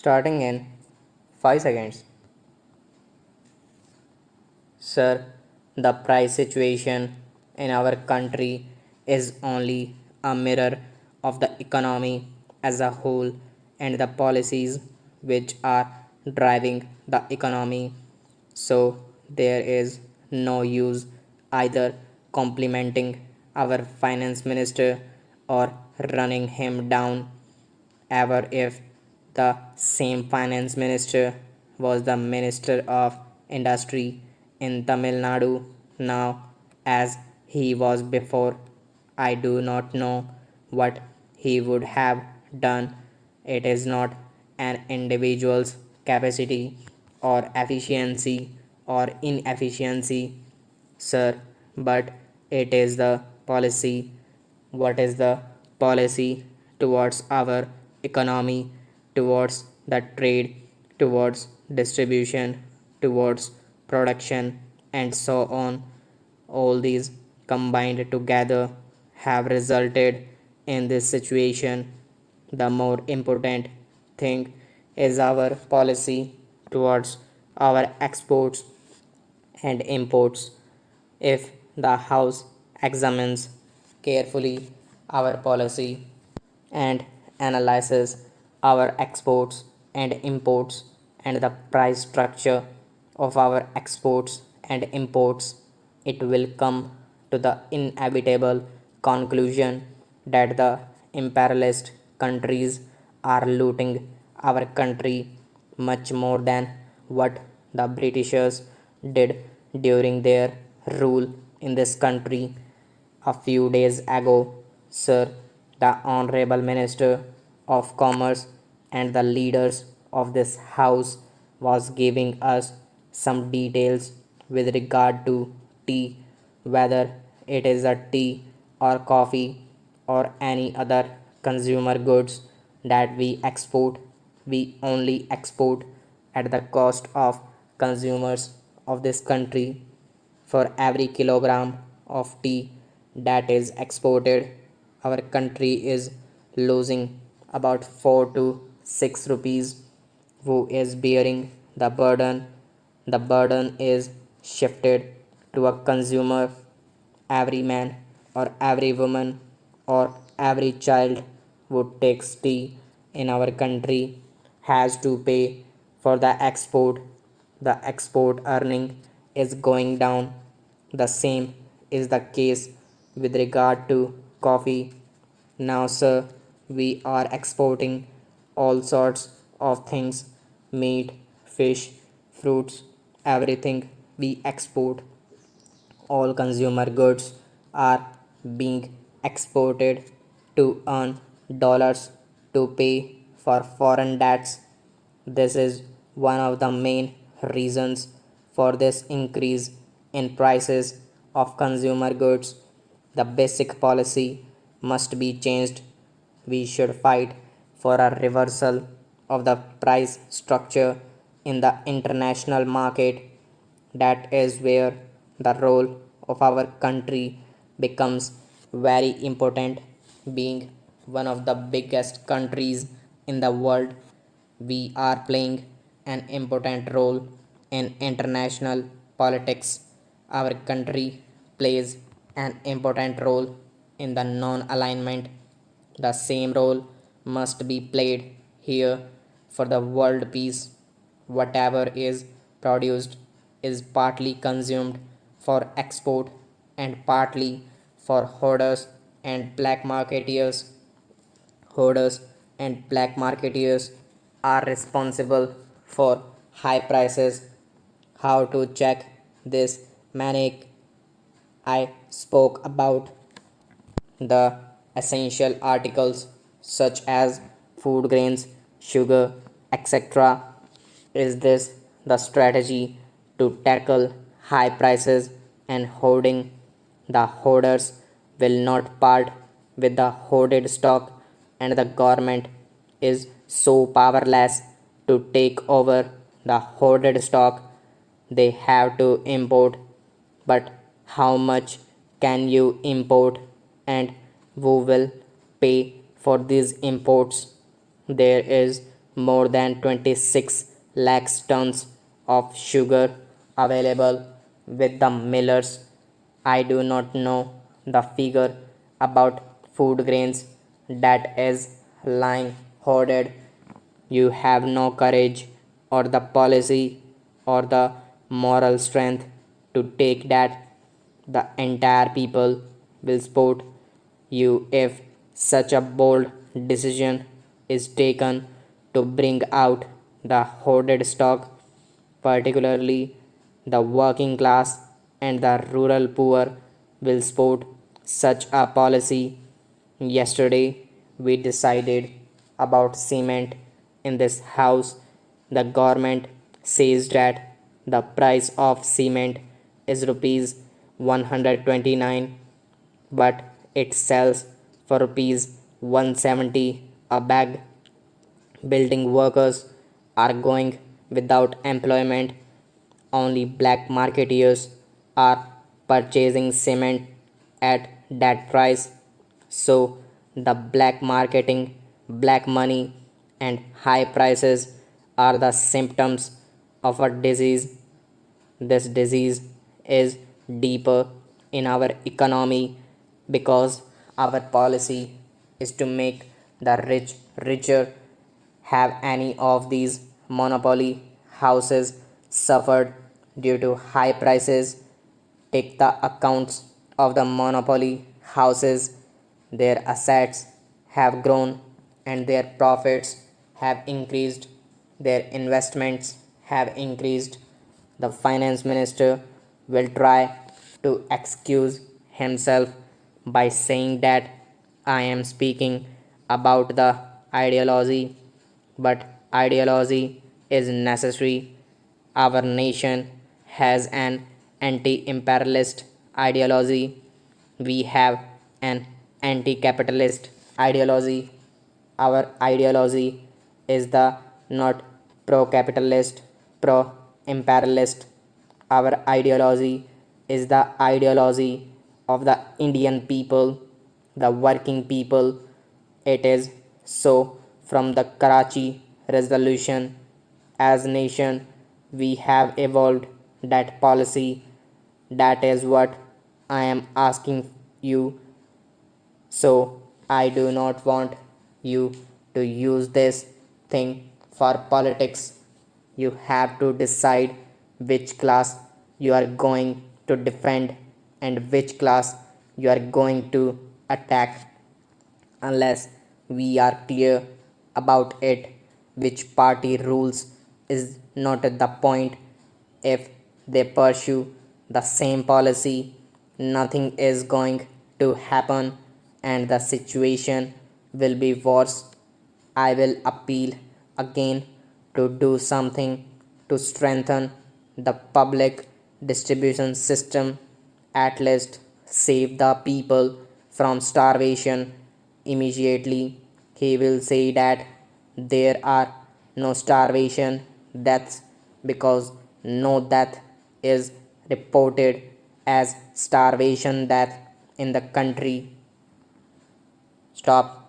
Starting in 5 seconds. Sir, the price situation in our country is only a mirror of the economy as a whole and the policies which are driving the economy. So, there is no use either complimenting our finance minister or running him down ever if the same finance minister was the minister of industry in Tamil Nadu now as he was before. I do not know what he would have done. It is not an individual's capacity or efficiency or inefficiency, sir, but it is the policy. What is the policy towards our economy, towards the trade, towards distribution, towards production, and so on? All these combined together have resulted in this situation. The more important thing is our policy towards our exports and imports. If the House examines carefully our policy and analyzes our exports and imports and the price structure of our exports and imports, it will come to the inevitable conclusion that the imperialist countries are looting our country much more than what the Britishers did during their rule in this country. A few days ago, Sir, the Honorable Minister of Commerce and the leaders of this House was giving us some details with regard to tea, whether it is a tea or coffee or any other consumer goods that we export. We only export at the cost of consumers of this country. For every kilogram of tea that is exported, our country is losing about 4 to 6 rupees. Who is bearing the burden? The burden is shifted to a consumer. Every man or every woman or every child who takes tea in our country has to pay for the export. The export earning is going down. The same is the case with regard to coffee. Now, sir, we are exporting all sorts of things: meat, fish, fruits, everything we export. All consumer goods are being exported to earn dollars to pay for foreign debts. This is one of the main reasons for this increase in prices of consumer goods. The basic policy must be changed. We should fight for a reversal of the price structure in the international market. That is where the role of our country becomes very important. Being one of the biggest countries in the world, we are playing an important role in international politics. Our country plays an important role in the non alignment. The same role must be played here for the world peace. Whatever is produced is partly consumed for export and partly for hoarders and black marketeers. Hoarders and black marketeers are responsible for high prices. How to check this manic? I spoke about the essential articles such as food grains, sugar, etc. Is this the strategy to tackle high prices and hoarding? The hoarders will not part with the hoarded stock, and the government is so powerless to take over the hoarded stock. They have to import, but how much can you import, and who will pay for these imports? There is more than 26 lakhs tons of sugar available with the millers. I do not know the figure about food grains that is lying hoarded. You have no courage or the policy or the moral strength to take that. The entire people will support you if such a bold decision is taken to bring out the hoarded stock, particularly the working class and the rural poor will support such a policy. Yesterday, we decided about cement in this house. The government says that the price of cement is rupees 129, but it sells for rupees 170 a bag. Building workers are going without employment. Only black marketeers are purchasing cement at that price. So the black marketing, black money, and high prices are the symptoms of a disease. This disease is deeper in our economy because our policy is to make the rich richer. Have any of these monopoly houses suffered due to high prices? Take the accounts of the monopoly houses. Their assets have grown and their profits have increased. Their investments have increased. The finance minister will try to excuse himself by saying that I am speaking about the ideology, but ideology is necessary. Our nation has an anti imperialist ideology. We have an anti capitalist ideology. Our ideology is the not pro capitalist, pro imperialist. Our ideology is the ideology of the Indian people, the working people. It is so from the Karachi resolution. As nation we have evolved that policy. That is what I am asking you. So I do not want you to use this thing for politics. You have to decide which class you are going to defend and which class you are going to attack. Unless we are clear about it, which party rules is not the point. If they pursue the same policy, nothing is going to happen and the situation will be worse. I will appeal again to do something to strengthen the public distribution system, at least save the people from starvation immediately. He will say that there are no starvation deaths because no death is reported as starvation death in the country. Stop.